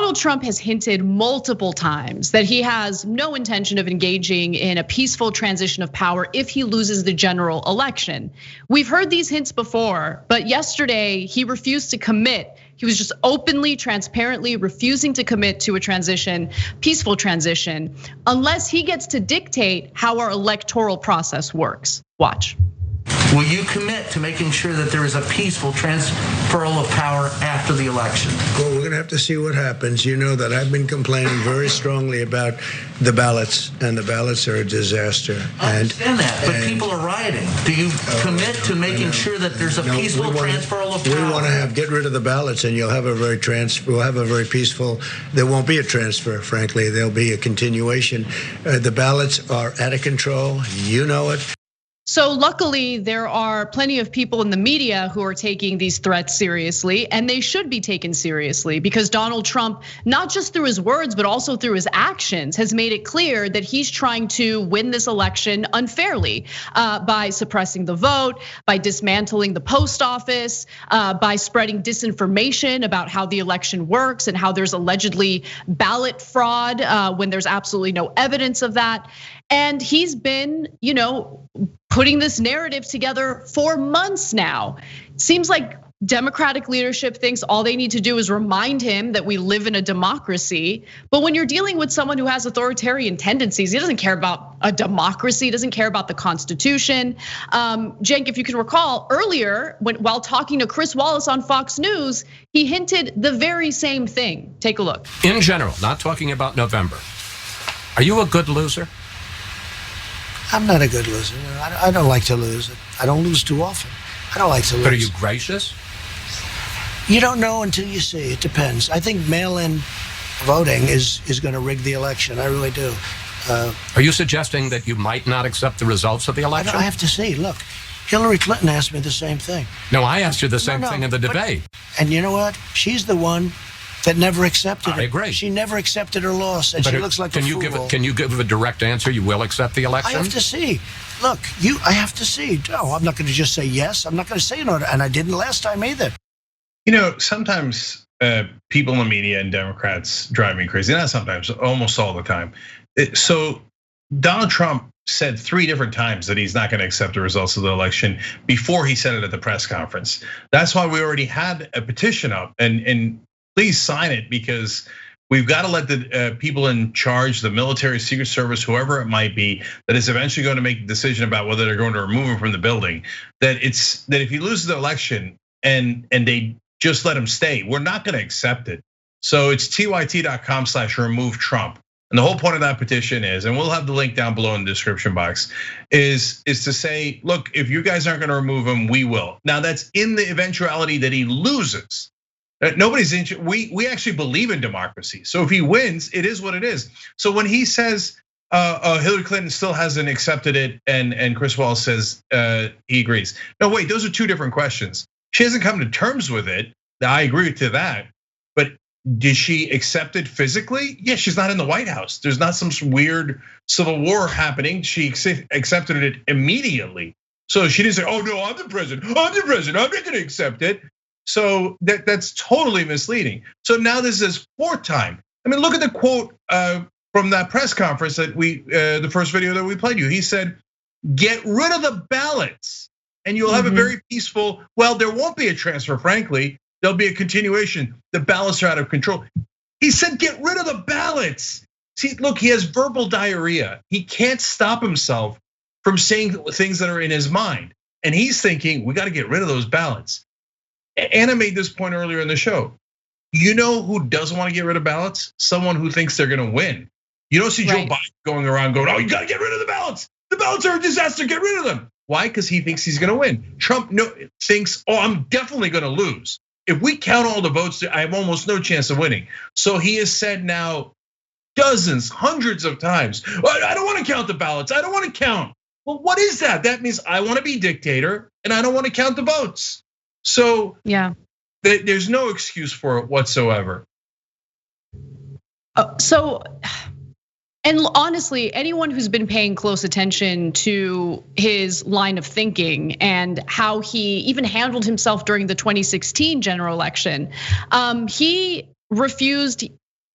Donald Trump has hinted multiple times that he has no intention of engaging in a peaceful transition of power if he loses the general election. We've heard these hints before, but yesterday he refused to commit. He was just openly, transparently refusing to commit to a transition, peaceful transition, unless he gets to dictate how our electoral process works. Watch. Will you commit to making sure that there is a peaceful transferal of power after the election? Well, we're going to have to see what happens. You know that I've been complaining very strongly about the ballots, and the ballots are a disaster. I understand that, but people are rioting. Do you commit to making sure that there's a peaceful transferal of power? We want to get rid of the ballots, and we'll have a very peaceful. There won't be a transfer, frankly. There'll be a continuation. The ballots are out of control. You know it. So luckily, there are plenty of people in the media who are taking these threats seriously, and they should be taken seriously because Donald Trump, not just through his words, but also through his actions, has made it clear that he's trying to win this election unfairly by suppressing the vote, by dismantling the post office, by spreading disinformation about how the election works and how there's allegedly ballot fraud when there's absolutely no evidence of that. And he's been, putting this narrative together for months now. Seems like Democratic leadership thinks all they need to do is remind him that we live in a democracy. But when you're dealing with someone who has authoritarian tendencies, he doesn't care about a democracy, doesn't care about the Constitution. Cenk, if you can recall earlier, while talking to Chris Wallace on Fox News, he hinted the very same thing. Take a look. In general, not talking about November, are you a good loser? I'm not a good loser. I don't like to lose. I don't lose too often. I don't like to lose. But are you gracious? You don't know until you see. It depends. I think mail-in voting is going to rig the election. I really do. Are you suggesting that you might not accept the results of the election? I have to see. Look, Hillary Clinton asked me the same thing. No, I asked you the same thing in the debate. And you know what? She's the one that never accepted it. I agree. She never accepted her loss, and she looks like a fool. Can you give a direct answer? You will accept the election? I have to see. Look, I have to see. No, I'm not going to just say yes. I'm not going to say no, and I didn't last time either. Sometimes people in the media and Democrats drive me crazy. Not sometimes, almost all the time. So Donald Trump said 3 different times that he's not going to accept the results of the election before he said it at the press conference. That's why we already had a petition up, and please sign it, because we've got to let the people in charge, the military, Secret Service, whoever it might be, that is eventually going to make the decision about whether they're going to remove him from the building. That if he loses the election and they just let him stay, we're not going to accept it. So it's tyt.com/remove Trump. And the whole point of that petition is, and we'll have the link down below in the description box, is to say, look, if you guys aren't going to remove him, we will. Now that's in the eventuality that he loses. Nobody's interested. We actually believe in democracy. So if he wins, it is what it is. So when he says Hillary Clinton still hasn't accepted it, and Chris Wallace says he agrees. No, wait, those are 2 different questions. She hasn't come to terms with it. I agree to that. But did she accept it physically? Yeah, she's not in the White House. There's not some weird civil war happening. She accepted it immediately. So she didn't say, oh no, I'm the president. I'm not gonna accept it. So that's totally misleading. So now this is his 4th time. I mean, look at the quote from that press conference that the first video that we played you. He said, "Get rid of the ballots, and you'll have a very peaceful." Well, there won't be a transfer, frankly. There'll be a continuation. The ballots are out of control. He said, "Get rid of the ballots." See, look, he has verbal diarrhea. He can't stop himself from saying things that are in his mind, and he's thinking, "We got to get rid of those ballots." Anna made this point earlier in the show. You know who doesn't want to get rid of ballots? Someone who thinks they're going to win. You don't see Joe Biden going around going, "Oh, you got to get rid of the ballots. The ballots are a disaster. Get rid of them." Why? Because he thinks he's going to win. Trump thinks, "Oh, I'm definitely going to lose. If we count all the votes, I have almost no chance of winning." So he has said now dozens, hundreds of times, "I don't want to count the ballots. I don't want to count." Well, what is that? That means I want to be dictator and I don't want to count the votes. So yeah, there's no excuse for it whatsoever. And honestly, anyone who's been paying close attention to his line of thinking and how he even handled himself during the 2016 general election, he refused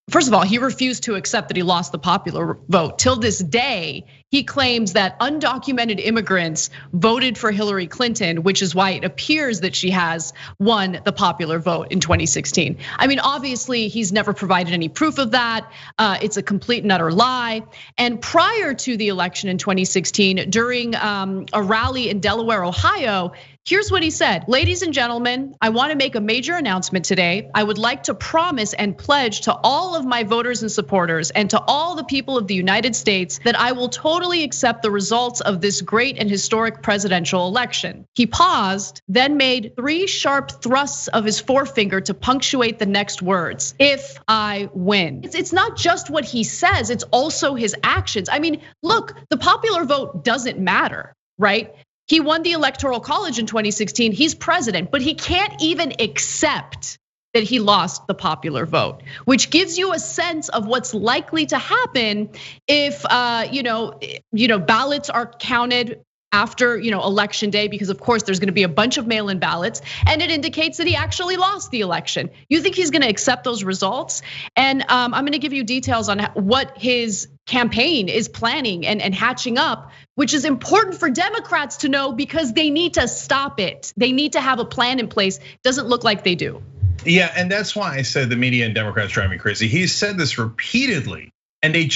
First of all, he refused to accept that he lost the popular vote. Till this day, he claims that undocumented immigrants voted for Hillary Clinton, which is why it appears that she has won the popular vote in 2016. I mean, obviously, he's never provided any proof of that. It's a complete and utter lie. And prior to the election in 2016, during a rally in Delaware, Ohio, here's what he said. Ladies and gentlemen, I want to make a major announcement today. I would like to promise and pledge to all of my voters and supporters and to all the people of the United States that I will totally accept the results of this great and historic presidential election. He paused, then made 3 sharp thrusts of his forefinger to punctuate the next words. If I win. It's not just what he says, it's also his actions. I mean, look, the popular vote doesn't matter, right? He won the Electoral College in 2016, he's president, but he can't even accept that he lost the popular vote, which gives you a sense of what's likely to happen if ballots are counted after election day, because of course there's gonna be a bunch of mail-in ballots, and it indicates that he actually lost the election. You think he's gonna accept those results? And I'm gonna give you details on what his campaign is planning and hatching up, which is important for Democrats to know because they need to stop it. They need to have a plan in place. Doesn't look like they do. Yeah, and that's why I said the media and Democrats drive me crazy. He's said this repeatedly, and they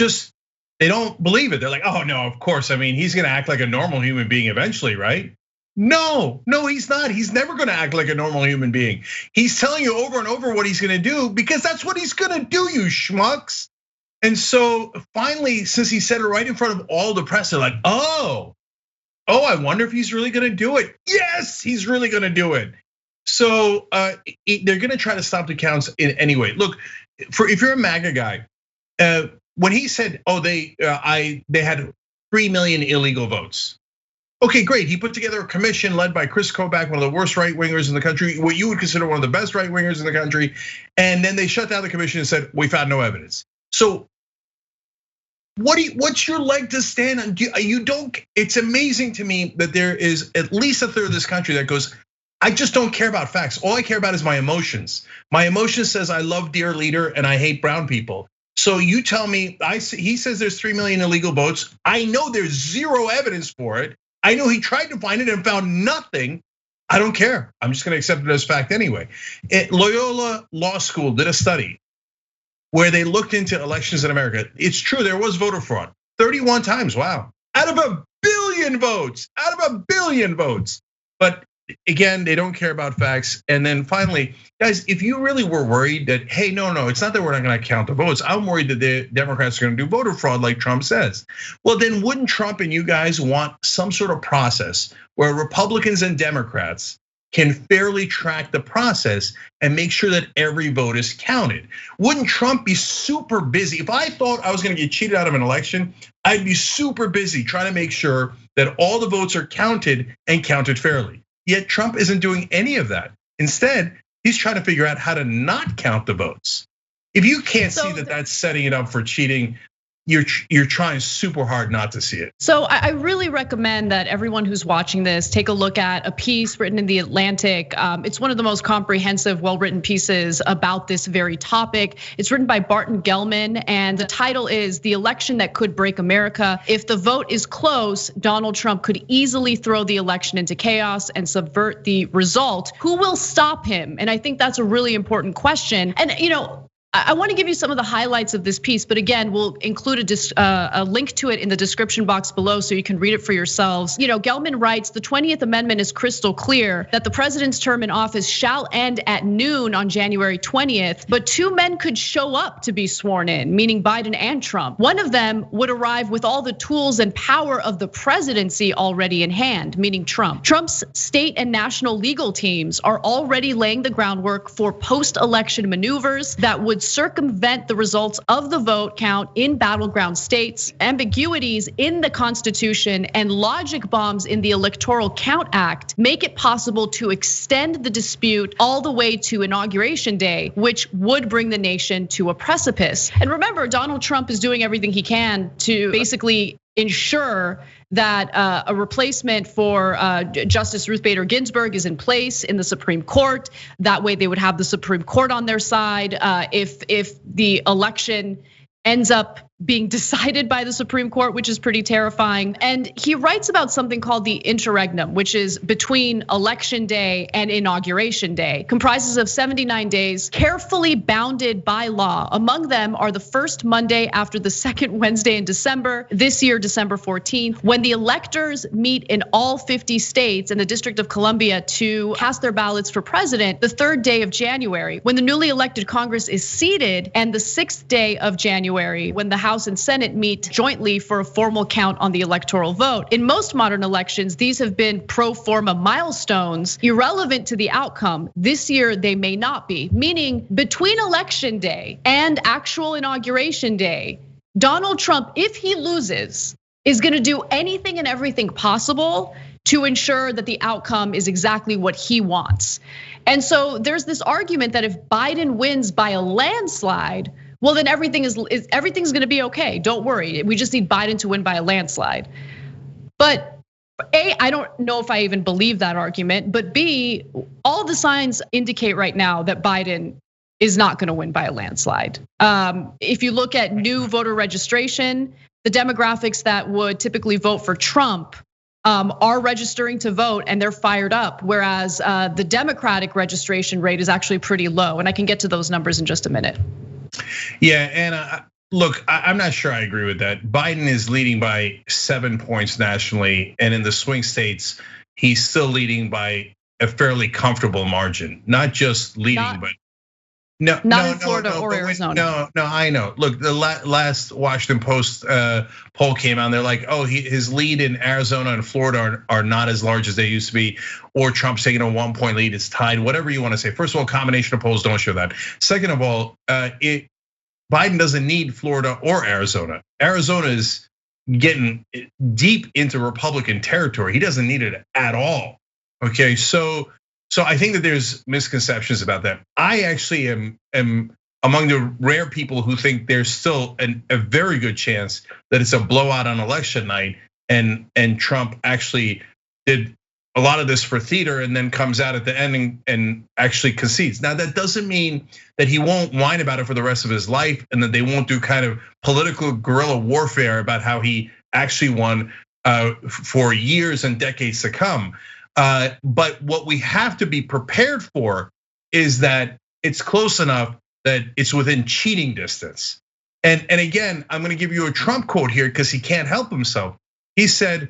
don't believe it. They're like, oh no, of course. I mean, he's gonna act like a normal human being eventually, right? No, he's not. He's never gonna act like a normal human being. He's telling you over and over what he's gonna do because that's what he's gonna do, you schmucks. And so finally, since he said it right in front of all the press, they're like, oh, I wonder if he's really gonna do it. Yes, he's really gonna do it. So they're gonna try to stop the counts in anyway. Look, if you're a MAGA guy, when he said, they had 3 million illegal votes. Okay, great. He put together a commission led by Chris Kobach, one of the worst right wingers in the country, what you would consider one of the best right wingers in the country. And then they shut down the commission and said, we found no evidence. So what's your leg to stand on? It's amazing to me that there is at least a third of this country that goes, I just don't care about facts. All I care about is my emotions. My emotion says I love dear leader and I hate brown people. So you tell me, he says there's 3 million illegal votes. I know there's zero evidence for it. I know he tried to find it and found nothing. I don't care. I'm just gonna accept it as fact anyway. Loyola Law School did a study where they looked into elections in America. It's true, there was voter fraud, 31 times, wow. Out of 1 billion votes, But again, they don't care about facts. And then finally, guys, if you really were worried that, hey, no, it's not that we're not gonna count the votes. I'm worried that the Democrats are gonna do voter fraud like Trump says. Well, then wouldn't Trump and you guys want some sort of process where Republicans and Democrats can fairly track the process and make sure that every vote is counted? Wouldn't Trump be super busy? If I thought I was gonna get cheated out of an election, I'd be super busy trying to make sure that all the votes are counted and counted fairly. Yet Trump isn't doing any of that. Instead, he's trying to figure out how to not count the votes. If you can't see that that's setting it up for cheating, you're trying super hard not to see it. So I really recommend that everyone who's watching this take a look at a piece written in The Atlantic. It's one of the most comprehensive, well-written pieces about this very topic. It's written by Barton Gellman, and the title is "The Election That Could Break America. If the vote is close, Donald Trump could easily throw the election into chaos and subvert the result. Who will stop him?" And I think that's a really important question. And I want to give you some of the highlights of this piece, but again, we'll include a link to it in the description box below so you can read it for yourselves. Gellman writes, the 20th Amendment is crystal clear that the president's term in office shall end at noon on January 20th, but 2 men could show up to be sworn in, meaning Biden and Trump. One of them would arrive with all the tools and power of the presidency already in hand, meaning Trump. Trump's state and national legal teams are already laying the groundwork for post-election maneuvers that would circumvent the results of the vote count in battleground states, ambiguities in the Constitution, and logic bombs in the Electoral Count Act make it possible to extend the dispute all the way to Inauguration Day, which would bring the nation to a precipice. And remember, Donald Trump is doing everything he can to basically ensure that a replacement for Justice Ruth Bader Ginsburg is in place in the Supreme Court. That way they would have the Supreme Court on their side if the election ends up being decided by the Supreme Court, which is pretty terrifying. And he writes about something called the interregnum, which is between election day and inauguration day, comprises of 79 days, carefully bounded by law. Among them are the first Monday after the second Wednesday in December, this year, December 14th, when the electors meet in all 50 states and the District of Columbia to cast their ballots for president, the third day of January, when the newly elected Congress is seated, and the sixth day of January, when the House and Senate meet jointly for a formal count on the electoral vote. In most modern elections, these have been pro forma milestones, irrelevant to the outcome. This year, they may not be, meaning between election day and actual inauguration day, Donald Trump, if he loses, is gonna do anything and everything possible to ensure that the outcome is exactly what he wants. And so there's this argument that if Biden wins by a landslide, well, then everything's gonna be okay. Don't worry. We just need Biden to win by a landslide. But A, I don't know if I even believe that argument. But B, all the signs indicate right now that Biden is not gonna win by a landslide. If you look at new voter registration, the demographics that would typically vote for Trump are registering to vote and they're fired up. Whereas the Democratic registration rate is actually pretty low. And I can get to those numbers in just a minute. Yeah, and look, I'm not sure I agree with that. Biden is leading by 7 points nationally, and in the swing states, he's still leading by a fairly comfortable margin. Not just leading, but not in Florida or Arizona. No, I know. Look, the last Washington Post poll came out, and they're like, oh, his lead in Arizona and Florida are not as large as they used to be, or Trump's taking a 1 point lead, it's tied, whatever you want to say. First of all, combination of polls don't show that. Second of all, Biden doesn't need Florida or Arizona. Arizona is getting deep into Republican territory. He doesn't need it at all. Okay, so I think that there's misconceptions about that. I actually am among the rare people who think there's still a very good chance that it's a blowout on election night, and Trump actually did a lot of this for theater and then comes out at the end and actually concedes. Now that doesn't mean that he won't whine about it for the rest of his life and that they won't do kind of political guerrilla warfare about how he actually won for years and decades to come. But what we have to be prepared for is that it's close enough that it's within cheating distance. And again, I'm gonna give you a Trump quote here because he can't help himself. He said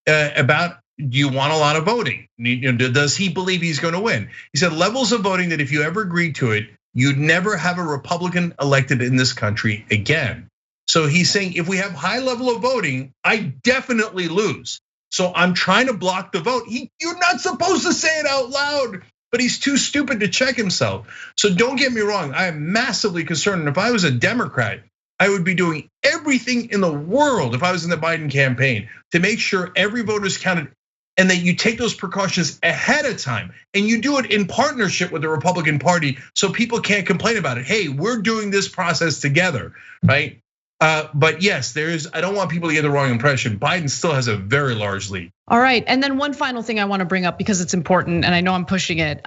about, do you want a lot of voting? Does he believe he's gonna win? He said levels of voting that if you ever agreed to it, you'd never have a Republican elected in this country again. So he's saying if we have high level of voting, I definitely lose. So I'm trying to block the vote. You're not supposed to say it out loud, but he's too stupid to check himself. So don't get me wrong, I am massively concerned. And if I was a Democrat, I would be doing everything in the world if I was in the Biden campaign to make sure every voter is counted and that you take those precautions ahead of time and you do it in partnership with the Republican Party so people can't complain about it. Hey, we're doing this process together, right? But yes, I don't want people to get the wrong impression. Biden still has a very large lead. All right, and then one final thing I want to bring up because it's important and I know I'm pushing it.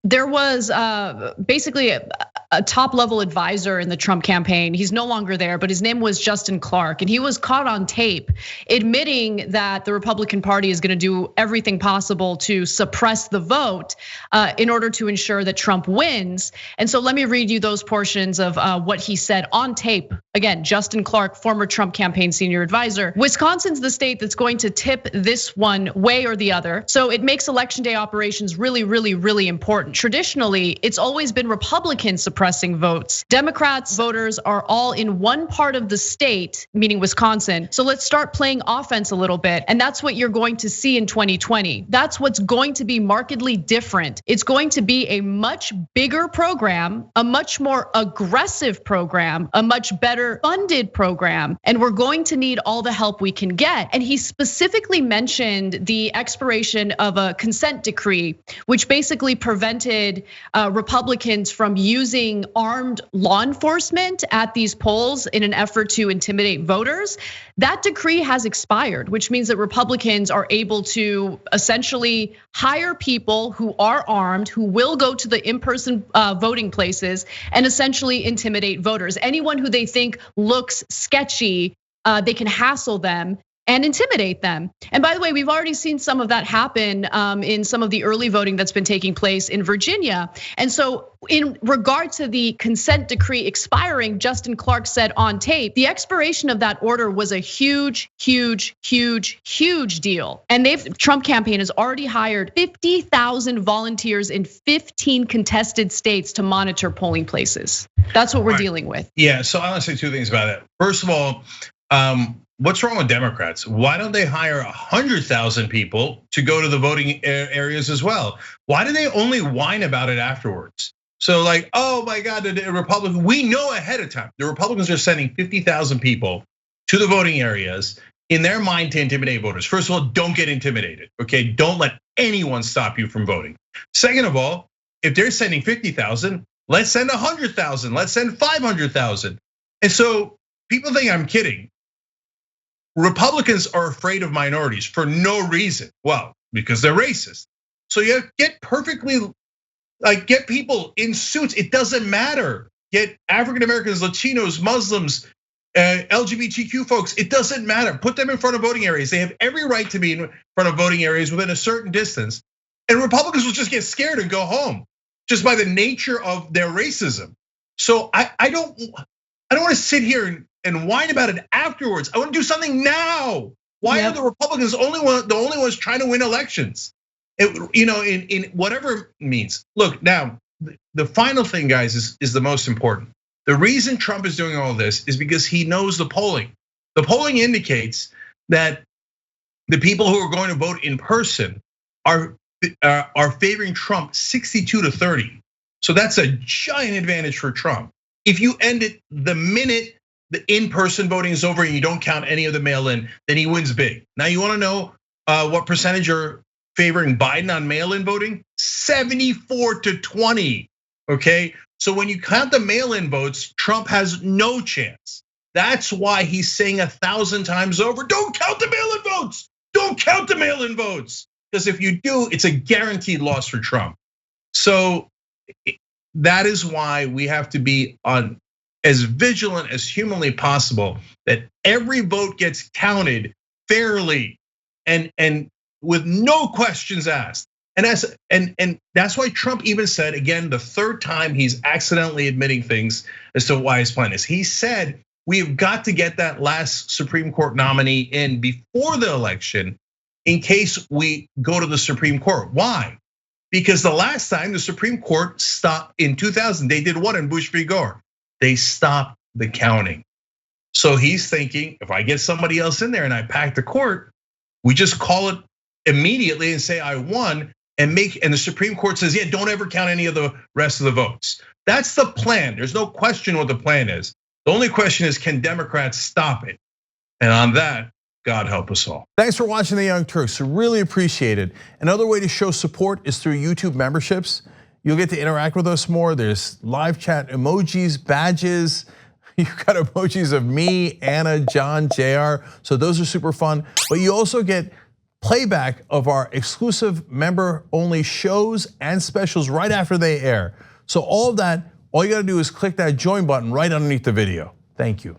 There was basically a top level advisor in the Trump campaign. He's no longer there, but his name was Justin Clark, and he was caught on tape admitting that the Republican Party is going to do everything possible to suppress the vote in order to ensure that Trump wins. And so let me read you those portions of what he said on tape. Again, Justin Clark, former Trump campaign senior advisor. Wisconsin's the state that's going to tip this one way or the other. So it makes election day operations really, really, really important. Traditionally, it's always been Republicans suppressing votes. Democrats voters are all in one part of the state, meaning Wisconsin. So let's start playing offense a little bit. And that's what you're going to see in 2020. That's what's going to be markedly different. It's going to be a much bigger program, a much more aggressive program, a much better funded program. And we're going to need all the help we can get. And he specifically mentioned the expiration of a consent decree, which basically prevented Republicans from using using armed law enforcement at these polls in an effort to intimidate voters, that decree has expired, which means that Republicans are able to essentially hire people who are armed, who will go to the in-person voting places and essentially intimidate voters. Anyone who they think looks sketchy, they can hassle them and intimidate them. And by the way, we've already seen some of that happen in some of the early voting that's been taking place in Virginia. And so in regard to the consent decree expiring, Justin Clark said on tape, the expiration of that order was a huge, huge, huge, huge deal. And Trump campaign has already hired 50,000 volunteers in 15 contested states to monitor polling places. That's what we're dealing with. Yeah, so I want to say two things about it. First of all, what's wrong with Democrats? Why don't they hire 100,000 people to go to the voting areas as well? Why do they only whine about it afterwards? So like, oh my God, the Republicans, we know ahead of time, the Republicans are sending 50,000 people to the voting areas in their mind to intimidate voters. First of all, don't get intimidated, okay? Don't let anyone stop you from voting. Second of all, if they're sending 50,000, let's send 100,000, let's send 500,000. And so people think I'm kidding. Republicans are afraid of minorities for no reason. Well, because they're racist. So you get get people in suits. It doesn't matter. Get African Americans, Latinos, Muslims, LGBTQ folks. It doesn't matter. Put them in front of voting areas. They have every right to be in front of voting areas within a certain distance. And Republicans will just get scared and go home just by the nature of their racism. So I don't want to sit here and whine about it afterwards. I want to do something now. Why are the Republicans the only ones trying to win elections? In whatever means. Look, now the final thing, guys, is the most important. The reason Trump is doing all this is because he knows the polling. The polling indicates that the people who are going to vote in person are favoring Trump 62-30. So that's a giant advantage for Trump. If you end it the minute the in-person voting is over and you don't count any of the mail-in, then he wins big. Now you want to know what percentage are favoring Biden on mail-in voting? 74-20, okay? So when you count the mail-in votes, Trump has no chance. That's why he's saying 1,000 times over, don't count the mail-in votes, don't count the mail-in votes. Because if you do, it's a guaranteed loss for Trump. So that is why we have to be on as vigilant as humanly possible that every vote gets counted fairly and with no questions asked. And that's why Trump even said, again, the third time he's accidentally admitting things as to why his plan is. He said, we've got to get that last Supreme Court nominee in before the election in case we go to the Supreme Court. Why? Because the last time the Supreme Court stopped in 2000, they did what in Bush v. Gore? They stopped the counting. So he's thinking, if I get somebody else in there and I pack the court, we just call it immediately and say I won and the Supreme Court says, yeah, don't ever count any of the rest of the votes. That's the plan. There's no question what the plan is. The only question is, can Democrats stop it? And on that, God help us all. Thanks for watching The Young Turks. Really appreciate it. Another way to show support is through YouTube memberships. You'll get to interact with us more. There's live chat emojis, badges. You've got emojis of me, Anna, John, JR. So those are super fun. But you also get playback of our exclusive member-only shows and specials right after they air. So all of that, all you gotta do is click that join button right underneath the video. Thank you.